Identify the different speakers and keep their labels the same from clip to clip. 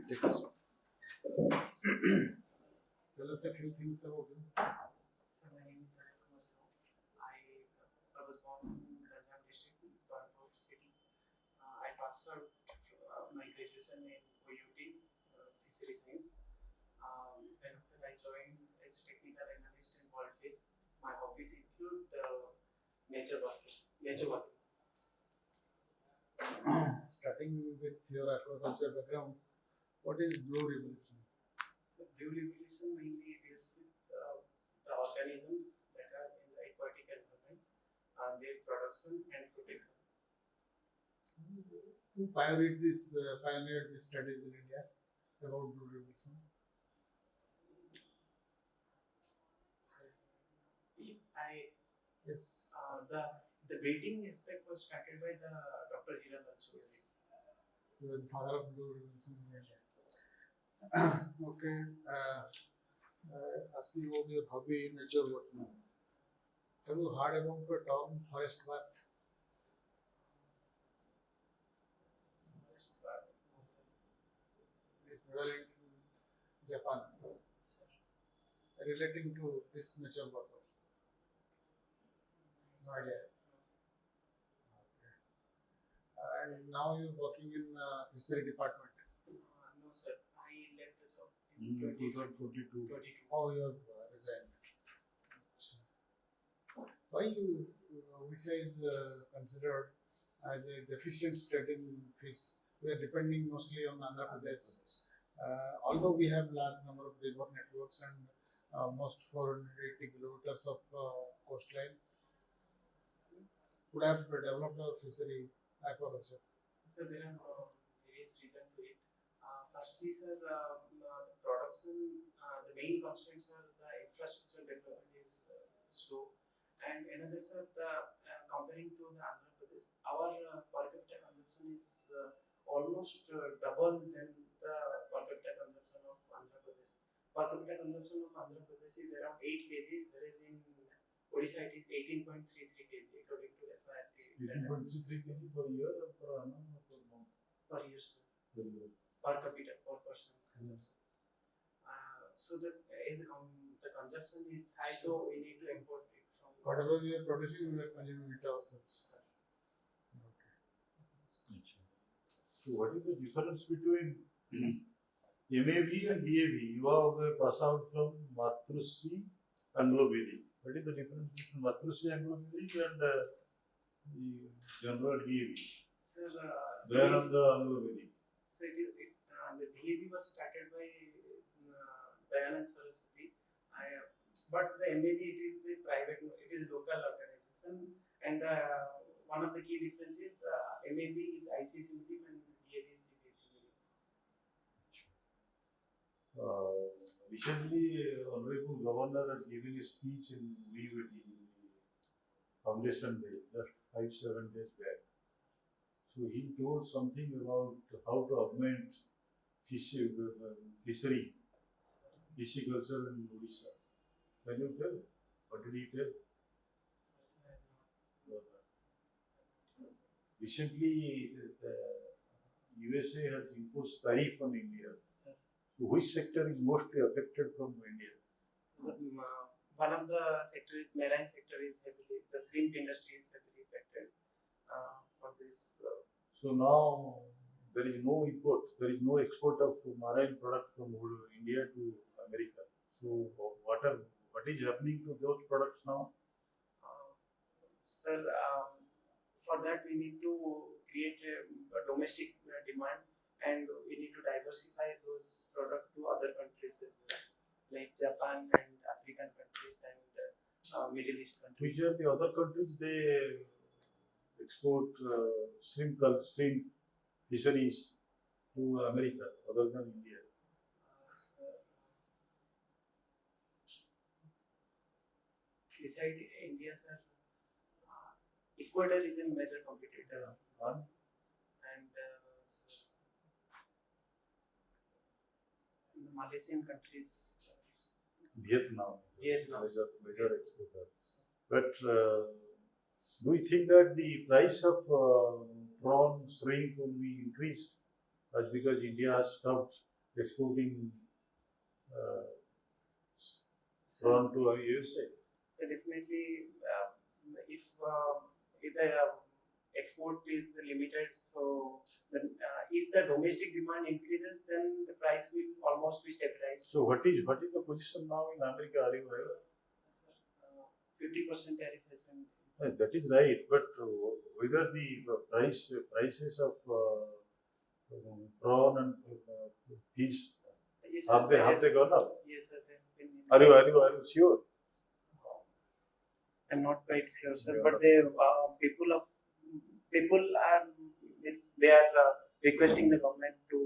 Speaker 1: Take this. Tell us a few things about you.
Speaker 2: So my name is Kumar. I was born in Punjab district, Bangalore city. I passed out my graduation in OUT, Fishery Science. Then after I joined as technical analyst in Worldfish. My hobbies include nature working.
Speaker 1: Starting with your aquaculture background, what is Blue Revolution?
Speaker 2: So Blue Revolution mainly deals with the organisms that are in the aquatic environment, their production and protection.
Speaker 1: Who pioneered this studies in India about Blue Revolution? Yes.
Speaker 2: The breeding aspect was started by the Dr. Hiran Bansuri.
Speaker 1: Yes. You were the father of Blue Revolution in India. Okay. Asking about your hobby, nature working. Have you heard about the term forest bath? It's prevalent in Japan. Relating to this nature work. No idea. Okay. And now you're working in fishery department.
Speaker 2: No sir, I left the job in 2022.
Speaker 1: Oh, you have resigned. Why Odisha is considered as a deficient state in fish? We are depending mostly on Andhra Pradesh. Although we have large number of river networks and almost 480 kilometers of coastline, would have developed our fishery aquaculture.
Speaker 2: So there are various reasons to it. Firstly, sir, the production, the main constraints are the infrastructure development is slow, and another, sir, comparing to the Andhra Pradesh, our per capita consumption is almost double than the per capita consumption of Andhra Pradesh. Per capita consumption of Andhra Pradesh is around 8 kg, whereas in Odisha it is 18.33 kg according to FIRT.
Speaker 3: 18.33 kg per year or per annum or per month?
Speaker 2: Per year, sir.
Speaker 3: Per year.
Speaker 2: Per capita, per person consumption. So the consumption is high, so we need to import it from.
Speaker 1: Whatever we are producing, we are consuming it ourselves. Okay.
Speaker 3: So what is the difference between MAB and DAB? You have passed out from Matrushri Anglo-Vedic. What is the difference between Matrushri Anglo-Vedic and the general DAB?
Speaker 2: Sir,
Speaker 3: Where on the Anglo-Vedic?
Speaker 2: So the DAB was started by Dayanand Saraswati. But the MAB, it is a private, it is a local organization, and one of the key differences, MAB is ICC medium and DAB is CBSE medium.
Speaker 3: Recently, Honorable Governor has given a speech in UVT Foundation Day, just 5-7 days back. So he told something about how to augment fishery, pisciculture in Odisha. Can you tell? What did he tell? Recently, the USA has imposed tariff on India.
Speaker 2: Sir.
Speaker 3: So which sector is mostly affected from India?
Speaker 2: So one of the sectors, marine sector is heavily, the shrimp industry is heavily affected for this.
Speaker 3: So now there is no import, there is no export of marine product from India to America. So what is happening to those products now?
Speaker 2: Sir, for that we need to create a domestic demand, and we need to diversify those products to other countries as well, like Japan and African countries and Middle East countries.
Speaker 3: Which are the other countries they export shrimp fisheries to America other than India?
Speaker 2: Beside India, sir, Ecuador is a major competitor. And the Malaysian countries.
Speaker 3: Vietnam.
Speaker 2: Major
Speaker 3: exporter. But do you think that the price of prawn, shrimp will be increased because India has stopped exporting
Speaker 2: So,
Speaker 3: prawn to USA?
Speaker 2: so definitely, if the export is limited, so then if the domestic demand increases, then the price will almost be stabilized.
Speaker 3: So what is the position now in America? Are you aware?
Speaker 2: 50% tariff has been.
Speaker 3: That is right, but whether the prices of prawn and fish
Speaker 2: Yes,
Speaker 3: have they gone up?
Speaker 2: Yes, sir. They have been.
Speaker 3: Are you sure?
Speaker 2: I'm not quite sure, sir,
Speaker 3: Yeah.
Speaker 2: but they people are they are requesting the government to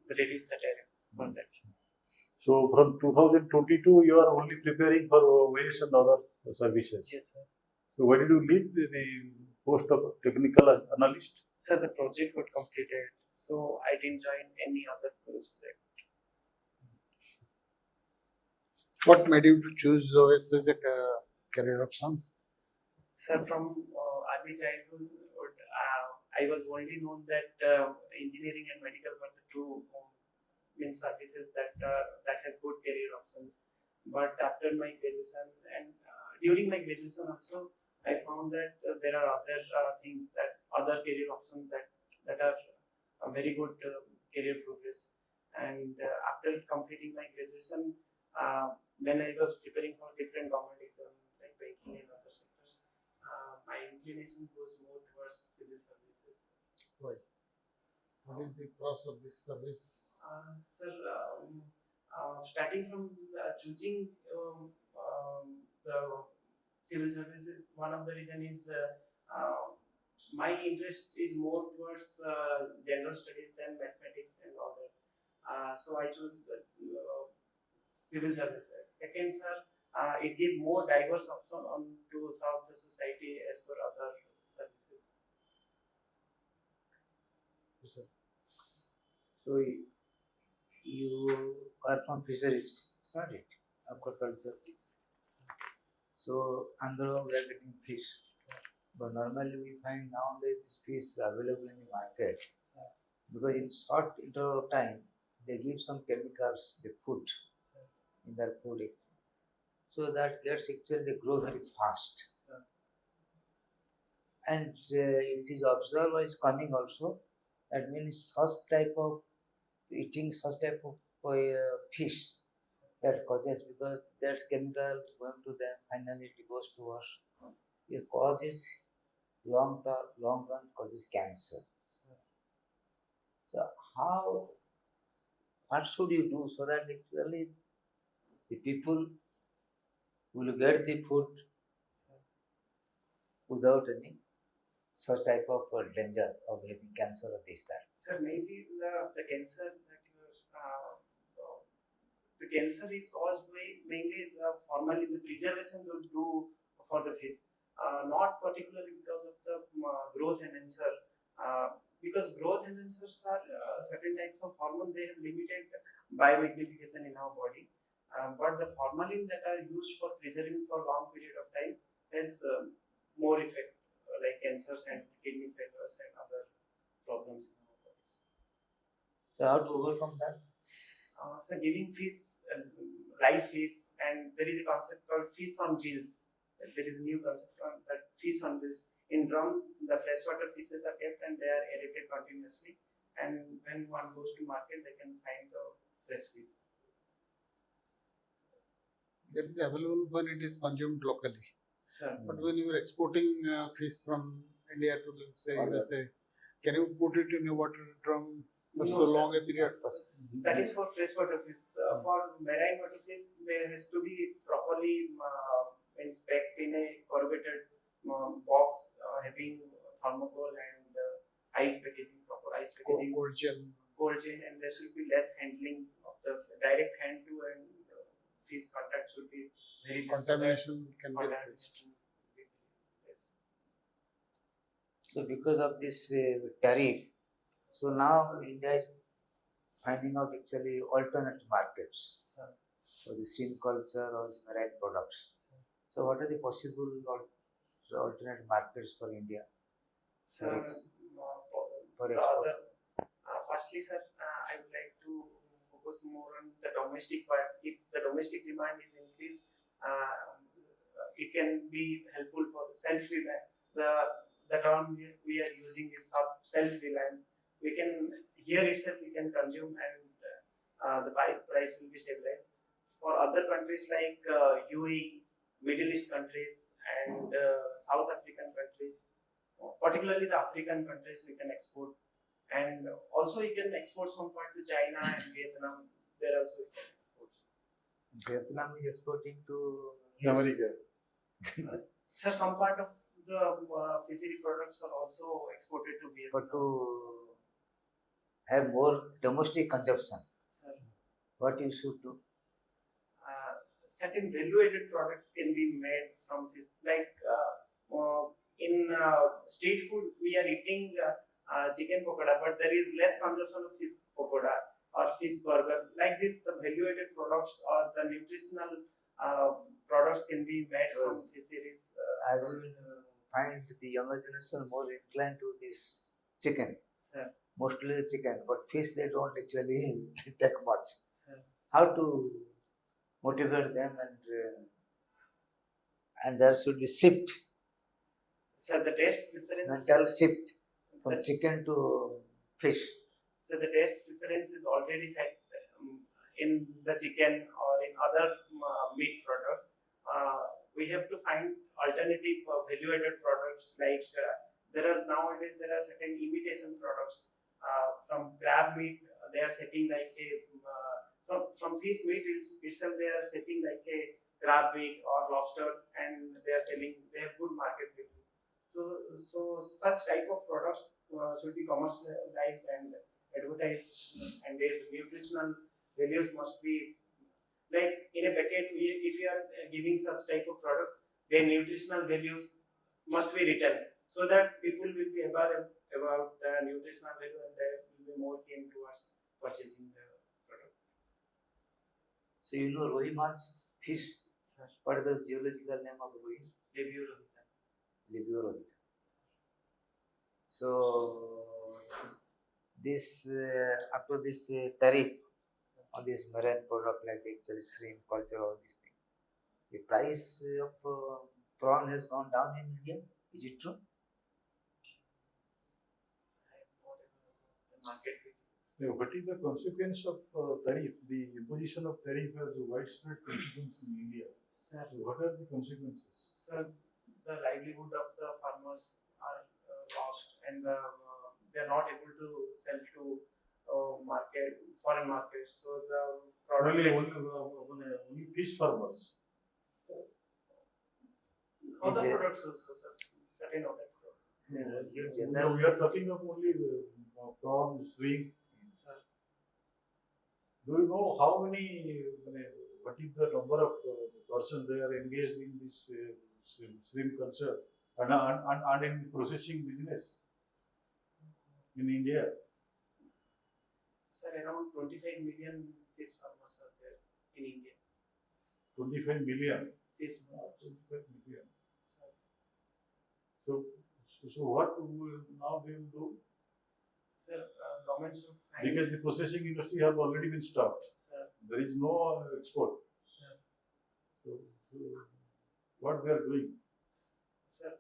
Speaker 2: reduce the tariff for that.
Speaker 3: So from 2022, you are only preparing for OAS and other services.
Speaker 2: Yes, sir.
Speaker 3: So why did you leave the post of technical analyst?
Speaker 2: Sir, the project got completed, so I didn't join any other project.
Speaker 1: What made you to choose OS as a career option?
Speaker 2: Sir, from early childhood, I was only known that engineering and medical were the two main services that have good career options. But after my graduation and during my graduation also, I found that there are other things that other career options that are a very good career progress. And after completing my graduation, when I was preparing for different government exams like banking and other sectors, my inclination goes more towards civil services.
Speaker 1: Why? What is the process of this service?
Speaker 2: Sir, starting from choosing the civil services, one of the reason is my interest is more towards general studies than mathematics and all that. So I choose civil services. Second, sir, it gives more diverse option on to serve the society as per other services.
Speaker 4: So you are from fisheries, not it? Aquaculture. So Andhra we are getting fish, but normally we find nowadays this fish available in the market because in short interval of time they give some chemicals they put in their food, so that gets actually they grow very fast. And it is observed is coming also. That means such type of eating such type of fish that causes, because there's chemical going to them, finally it goes to us. It causes long run causes cancer. So what should you do so that actually the people will get the food without any such type of danger of having cancer or this that?
Speaker 2: Sir, maybe the cancer that you are the cancer is caused by mainly formally the preservation will do for the fish, not particularly because of the growth enhancer. Because growth enhancers are certain types of hormone, they have limited biomagnification in our body. But the formalin that are used for preserving for long period of time has more effect, like cancers and kidney failures and other problems in our bodies.
Speaker 4: So how to overcome that?
Speaker 2: So giving fish, live fish, and there is a concept called fish on wheels. There is a new concept on that fish on wheels. In drum, the freshwater fishes are kept and they are aerated continuously. And when one goes to market, they can find the fresh fish.
Speaker 1: That is available when it is consumed locally.
Speaker 2: Sir,
Speaker 1: But when you are exporting fish from India to, let's say, USA, can you put it in a water drum for
Speaker 2: No,
Speaker 1: so
Speaker 2: sir.
Speaker 1: long a period?
Speaker 2: that is for freshwater fish. For marine water fish, there has to be properly inspected in a corrugated box having thermocol and ice packaging, proper ice packaging,
Speaker 1: Cold chain.
Speaker 2: cold chain, and there should be less handling of the direct hand to and fish contact should be very less.
Speaker 1: Contamination can be reduced.
Speaker 2: Contamination will be less.
Speaker 4: So because of this tariff, so now India is finding out actually alternate markets
Speaker 2: Sir,
Speaker 4: for the shrimp culture or marine products. So what are the possible alternate markets for India?
Speaker 2: sir,
Speaker 4: For
Speaker 2: the
Speaker 4: export?
Speaker 2: other, firstly, sir, I would focus more on the domestic part. If the domestic demand is increased, it can be helpful for self-reliance. The term we are using is self-reliance. We can here itself we can consume and the price will be stabilized. For other countries like UAE, Middle East countries, and South African countries, particularly the African countries, we can export, and also you can export some part to China and Vietnam. There also we can export.
Speaker 4: Vietnam is exporting to
Speaker 3: America.
Speaker 2: Sir, some part of the fishery products are also exported to Vietnam.
Speaker 4: but to have more domestic consumption.
Speaker 2: Sir,
Speaker 4: What you should do?
Speaker 2: certain value-added products can be made from fish. Like in street food, we are eating chicken pakoda, but there is less consumption of fish pakoda or fish burger. Like this, the value-added products or the nutritional products can be made from fisheries.
Speaker 4: As you find the younger generation more inclined to this chicken,
Speaker 2: Sir,
Speaker 4: mostly the chicken, but fish they don't actually take much.
Speaker 2: sir.
Speaker 4: How to motivate them and there should be shift,
Speaker 2: So the taste preference.
Speaker 4: mental shift from
Speaker 2: the-
Speaker 4: chicken to fish.
Speaker 2: So the taste preference is already set in the chicken or in other meat products. We have to find alternative value-added products like there are nowadays there are certain imitation products from crab meat. They are setting like a from fish meat itself they are setting like a crab meat or lobster and they are selling. They have good market value. So such type of products should be commercialized and advertised, and their nutritional values must be like in a packet. If you are giving such type of product, their nutritional values must be written so that people will be aware about the nutritional value and they will be more keen towards purchasing the product.
Speaker 4: So you know rohi mans, fish. What is the geological name of rohi?
Speaker 2: Review Rohita.
Speaker 4: Liburo. So this after this tariff on this marine product like actually shrimp, culture, all these things, the price of prawn has gone down in India. Is it true?
Speaker 2: I am not aware of the market value.
Speaker 3: Yeah, what is the consequence of tariff? The imposition of tariff has a widespread consequence in India.
Speaker 2: Sir,
Speaker 3: So what are the consequences?
Speaker 2: Sir, the livelihood of the farmers are lost and they are not able to sell to foreign markets. So the product
Speaker 3: Only fish farmers.
Speaker 2: other
Speaker 4: Is it-
Speaker 2: products also, sir, certain other products.
Speaker 3: We are talking of only prawn, shrimp.
Speaker 2: Sir,
Speaker 3: Do you know how many, what is the number of persons they are engaged in this shrimp culture and in the processing business in India?
Speaker 2: sir, around 25 million fish farmers are there in India.
Speaker 3: 25 million.
Speaker 2: Fish farmers.
Speaker 3: 25 million.
Speaker 2: Sir,
Speaker 3: So what now they will do?
Speaker 2: sir, government should find.
Speaker 3: Because the processing industry have already been stopped.
Speaker 2: Sir,
Speaker 3: There is no export.
Speaker 2: sir,
Speaker 3: So what they are doing?
Speaker 2: sir,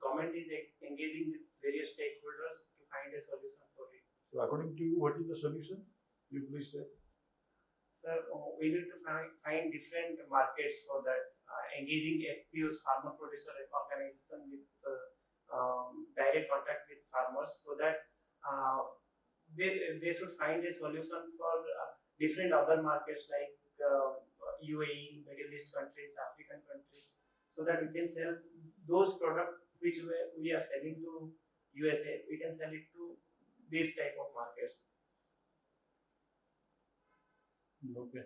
Speaker 2: government is engaging with various stakeholders to find a solution for it.
Speaker 3: So according to you, what is the solution? You please say.
Speaker 2: Sir, we need to find different markets for that. Engaging FPOs, farmer producer organization with direct contact with farmers so that they should find a solution for different other markets like UAE, Middle East countries, African countries, so that we can sell those products which we are selling to USA. We can sell it to these type of markets.
Speaker 3: Okay.